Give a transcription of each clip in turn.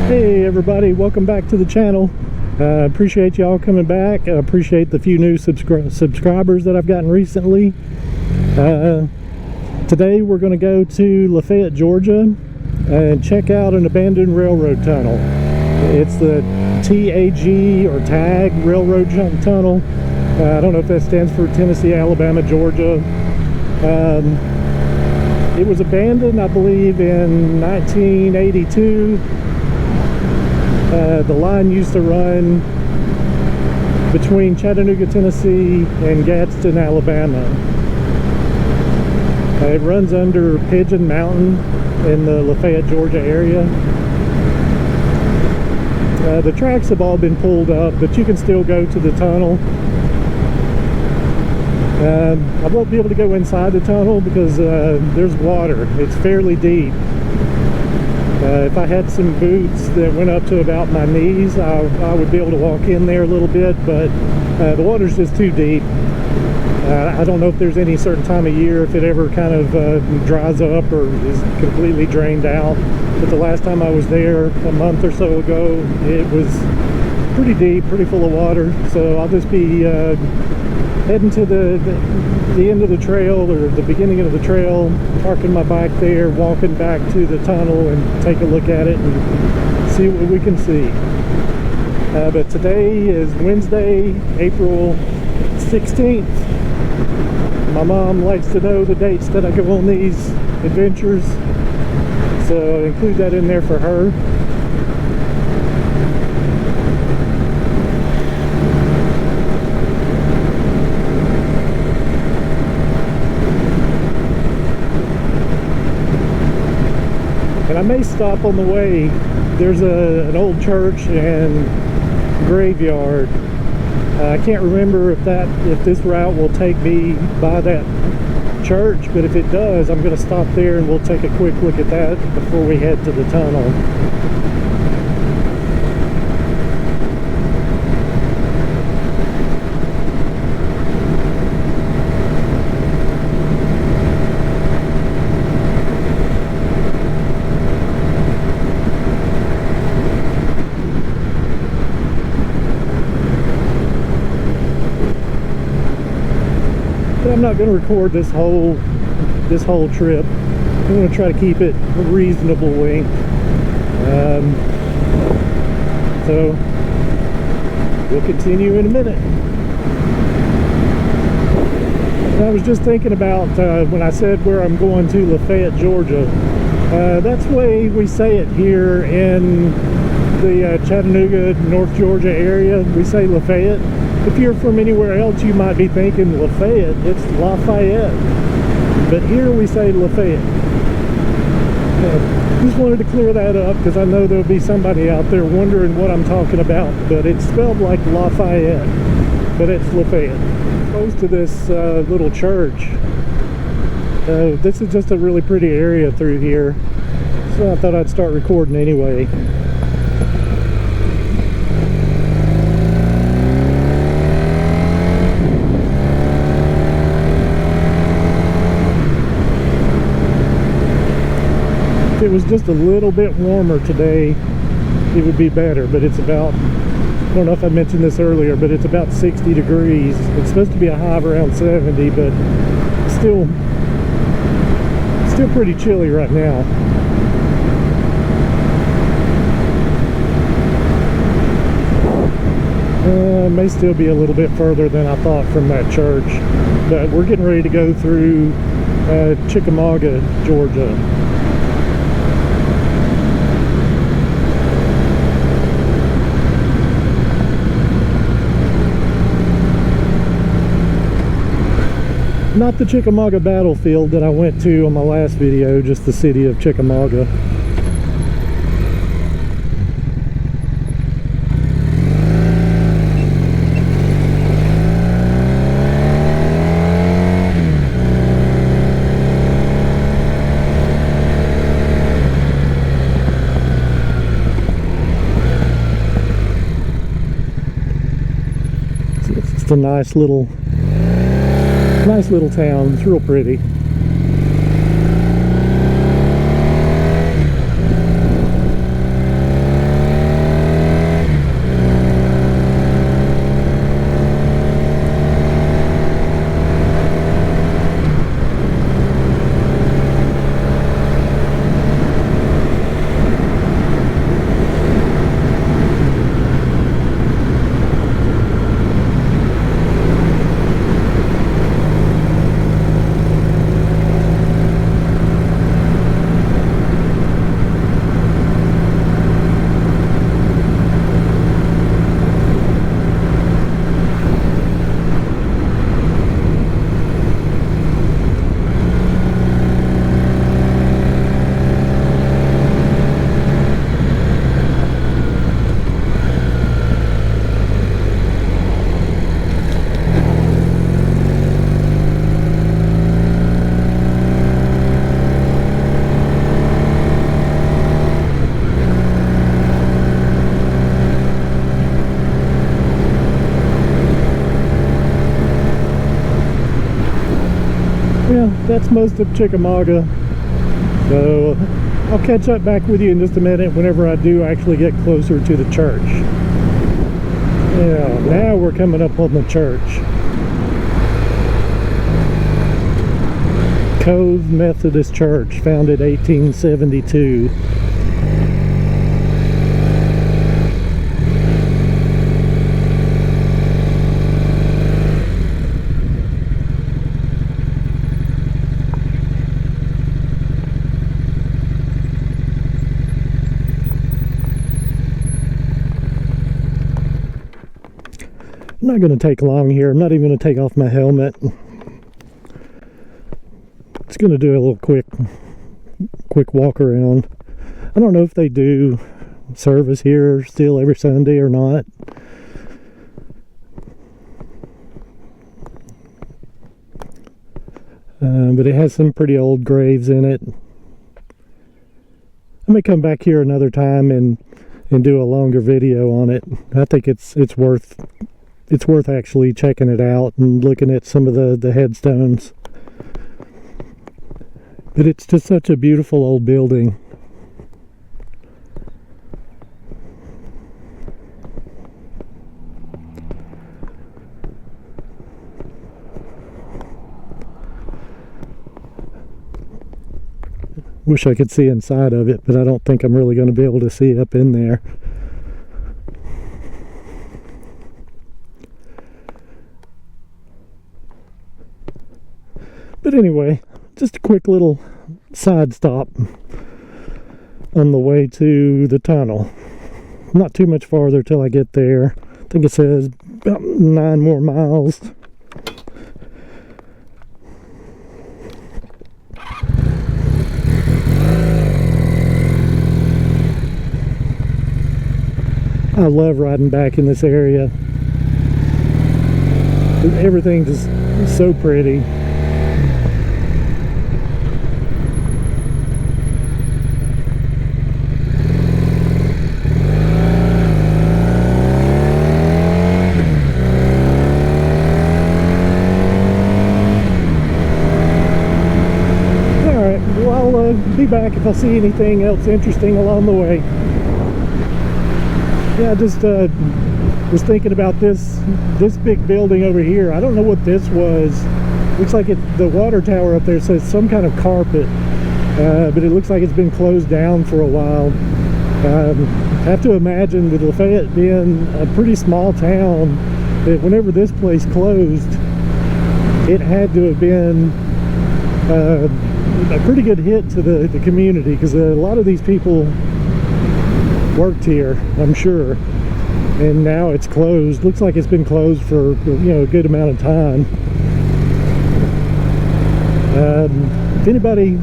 Hey everybody, welcome back to the channel. Appreciate y'all coming back. I appreciate the few new subscribers that I've gotten recently. Today we're going to go to Lafayette, Georgia and check out an abandoned railroad tunnel. It's the TAG or TAG Railroad Tunnel. I don't know if that stands for Tennessee, Alabama, Georgia. It was abandoned, I believe, in 1982. The line used to run between Chattanooga, Tennessee and Gadsden, Alabama. It runs under Pigeon Mountain in the Lafayette, Georgia area. The tracks have all been pulled up, but you can still go to the tunnel. I won't be able to go inside the tunnel because there's water. It's fairly deep. If I had some boots that went up to about my knees, I would be able to walk in there a little bit, but the water's just too deep. I don't know if there's any certain time of year, if it ever kind of dries up or is completely drained out. But the last time I was there a month or so ago, it was pretty deep, pretty full of water. So I'll just be heading to the end of the trail, or the beginning of the trail, parking my bike there, walking back to the tunnel and take a look at it and see what we can see. But today is Wednesday, April 16th. My mom likes to know the dates that I go on these adventures, so I'll include that in there for her. And I may stop on the way. There's an old church and graveyard. I can't remember if this route will take me by that church, but if it does, I'm going to stop there and we'll take a quick look at that before we head to the tunnel. I'm not going to record this whole trip. I'm going to try to keep it a reasonable length. So we'll continue in a minute. And I was just thinking about when I said where I'm going to, Lafayette, Georgia. That's the way we say it here in the Chattanooga, North Georgia area. We say Lafayette. If you're from anywhere else, you might be thinking Lafayette. It's Lafayette. But here we say Lafayette. Just wanted to clear that up because I know there'll be somebody out there wondering what I'm talking about. But it's spelled like Lafayette, but it's Lafayette. Close to this little church. This is just a really pretty area through here. So I thought I'd start recording anyway. If it was just a little bit warmer today, it would be better, but it's about, I don't know if I mentioned this earlier, but it's about 60 degrees. It's supposed to be a high of around 70, but still pretty chilly right now. May still be a little bit further than I thought from that church, but we're getting ready to go through Chickamauga, Georgia. Not the Chickamauga battlefield that I went to on my last video, just the city of Chickamauga. It's just a nice little town. It's real pretty. that's most of Chickamauga. So I'll catch up back with you in just a minute whenever I do actually get closer to the church. Yeah, now we're coming up on the church. Cove Methodist Church, founded 1872. I'm not going to take long here. I'm not even going to take off my helmet. It's going to do a little quick walk around. I don't know if they do service here still every Sunday or not. But it has some pretty old graves in it. I may come back here another time and do a longer video on it. I think it's worth actually checking it out and looking at some of the headstones. But it's just such a beautiful old building. Wish I could see inside of it, but I don't think I'm really going to be able to see up in there. But anyway, just a quick little side stop on the way to the tunnel. Not too much farther till I get there. I think it says about 9 more miles. I love riding back in this area. Everything's just so pretty. Be back if I see anything else interesting along the way. Yeah, I just was thinking about this big building over here. I don't know what this was. Looks like the water tower up there says some kind of carpet, but it looks like it's been closed down for a while. I have to imagine with Lafayette being a pretty small town, that whenever this place closed, it had to have been a pretty good hit to the community, because a lot of these people worked here, I'm sure, and now it's closed. Looks like it's been closed for a good amount of time. If anybody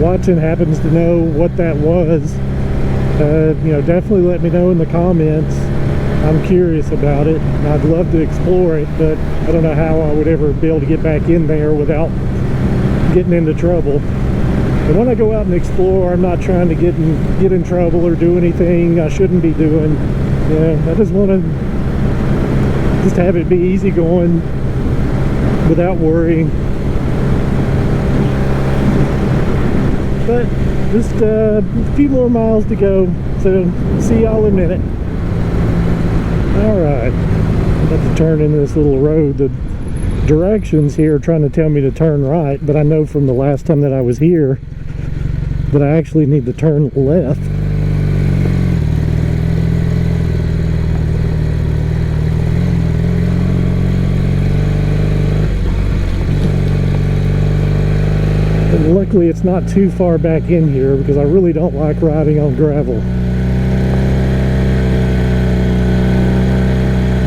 watching happens to know what that was, definitely let me know in the comments. I'm curious about it. I'd love to explore it, but I don't know how I would ever be able to get back in there without getting into trouble. And when I go out and explore, I'm not trying to get in trouble or do anything I shouldn't be doing. I just want to just have it be easy going without worrying. But just a few more miles to go, so see y'all in a minute. Alright, I'm about to turn into this little road. The directions here are trying to tell me to turn right, but I know from the last time that I was here that I actually need to turn left. And luckily it's not too far back in here, because I really don't like riding on gravel.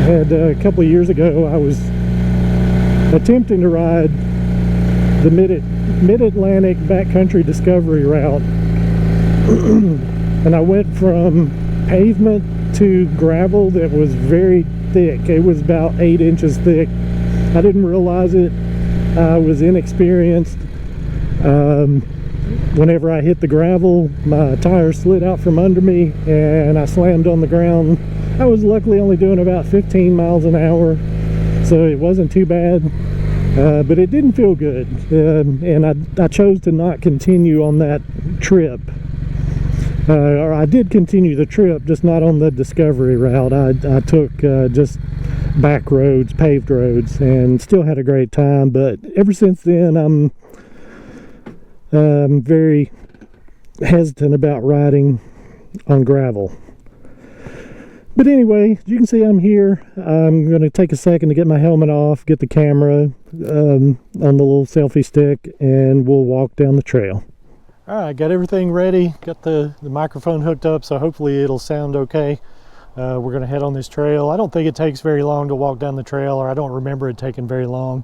A couple of years ago I was attempting to ride the mid-Atlantic backcountry discovery route, and I went from pavement to gravel that was very thick. It was about 8 inches thick. I didn't realize it. I was inexperienced. Whenever I hit the gravel, my tire slid out from under me and I slammed on the ground. I was luckily only doing about 15 miles an hour, so it wasn't too bad. But it didn't feel good, and I chose to not continue on that trip. Or I did continue the trip, just not on the discovery route. I took just back roads, paved roads, and still had a great time. But ever since then, I'm very hesitant about riding on gravel. But anyway, you can see I'm here. I'm going to take a second to get my helmet off, get the camera on the little selfie stick, and we'll walk down the trail. All right, got everything ready, got the microphone hooked up, so hopefully it'll sound okay. We're going to head on this trail. I don't think it takes very long to walk down the trail, or I don't remember it taking very long.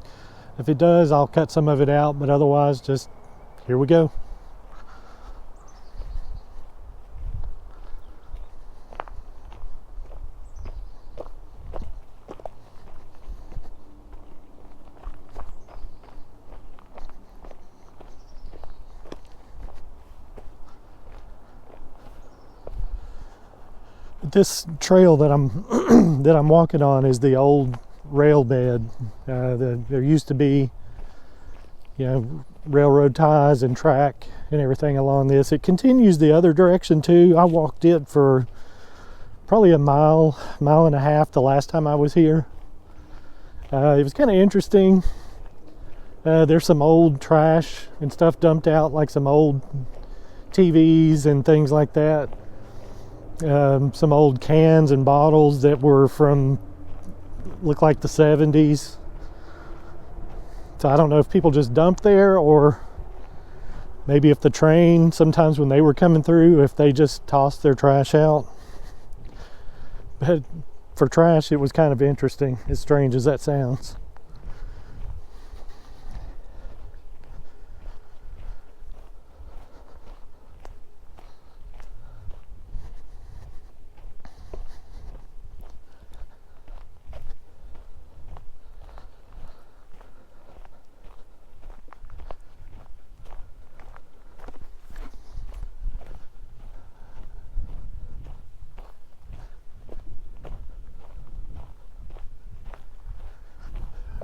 If it does, I'll cut some of it out, but otherwise, just here we go. This trail that I'm that I'm walking on is the old rail bed. There used to be, railroad ties and track and everything along this. It continues the other direction too. I walked it for probably a mile and a half the last time I was here. It was kind of interesting. There's some old trash and stuff dumped out, like some old TVs and things like that. Some old cans and bottles that were from, look like the 70s. So I don't know if people just dumped there, or maybe if the train, sometimes when they were coming through, if they just tossed their trash out. But for trash, it was kind of interesting, as strange as that sounds.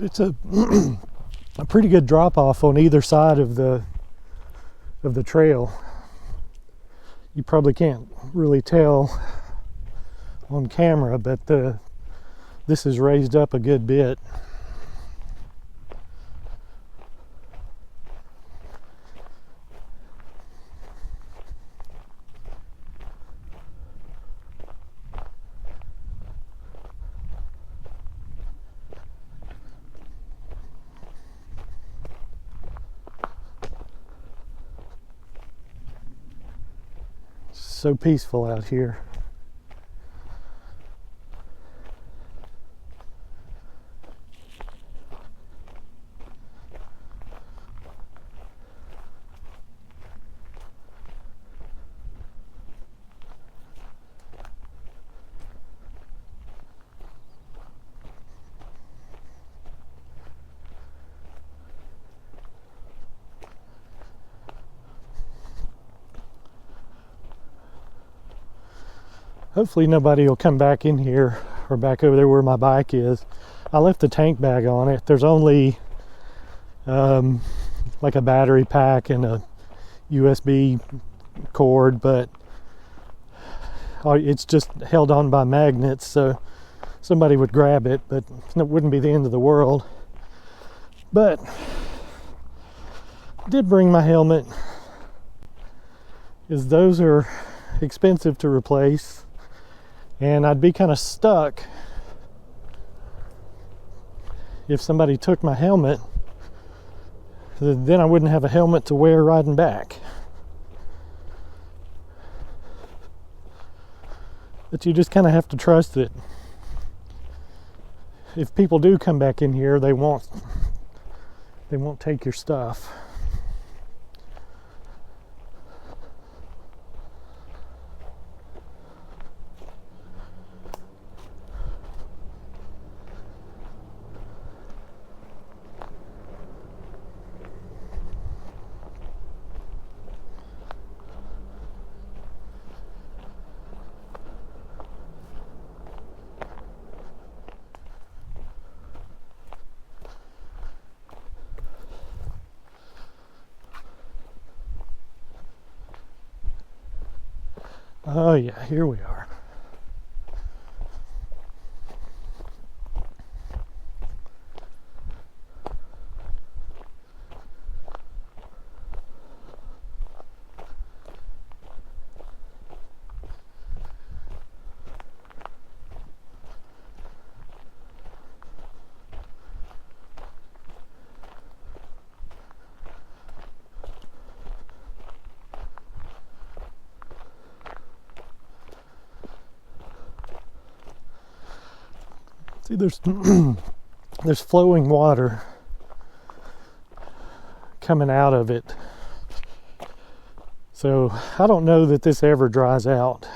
It's a pretty good drop off on either side of the trail. You probably can't really tell on camera, but this is raised up a good bit. So peaceful out here. Hopefully nobody will come back in here or back over there where my bike is. I left the tank bag on it. There's only like a battery pack and a USB cord, but it's just held on by magnets, so somebody would grab it, but it wouldn't be the end of the world. But I did bring my helmet, because those are expensive to replace. And I'd be kind of stuck if somebody took my helmet. Then I wouldn't have a helmet to wear riding back. But you just kind of have to trust that if people do come back in here, they won't take your stuff. Oh yeah, here we are. See, there's flowing water coming out of it. So I don't know that this ever dries out.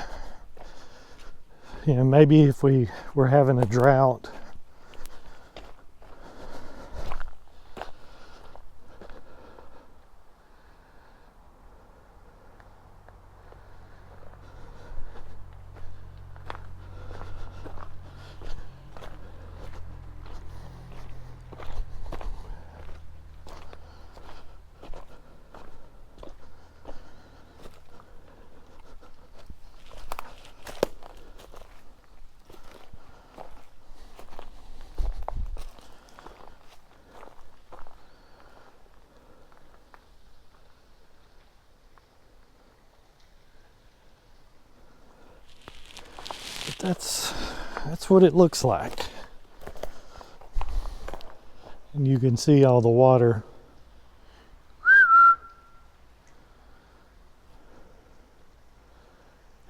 You know, maybe if we were having a drought, but that's what it looks like. And you can see all the water.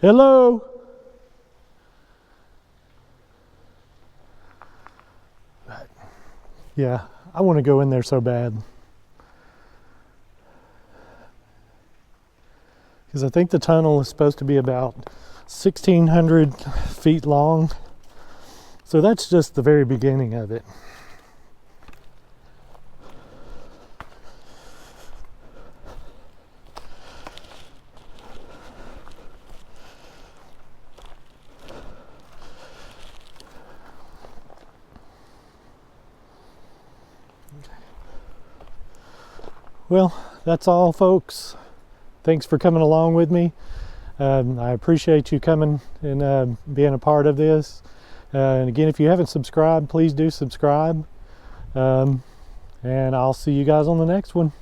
Hello. But yeah, I want to go in there so bad. Because I think the tunnel is supposed to be about 1,600 feet long. So that's just the very beginning of it. Well, that's all, folks. Thanks for coming along with me. I appreciate you coming and being a part of this. And again, if you haven't subscribed, please do subscribe. And I'll see you guys on the next one.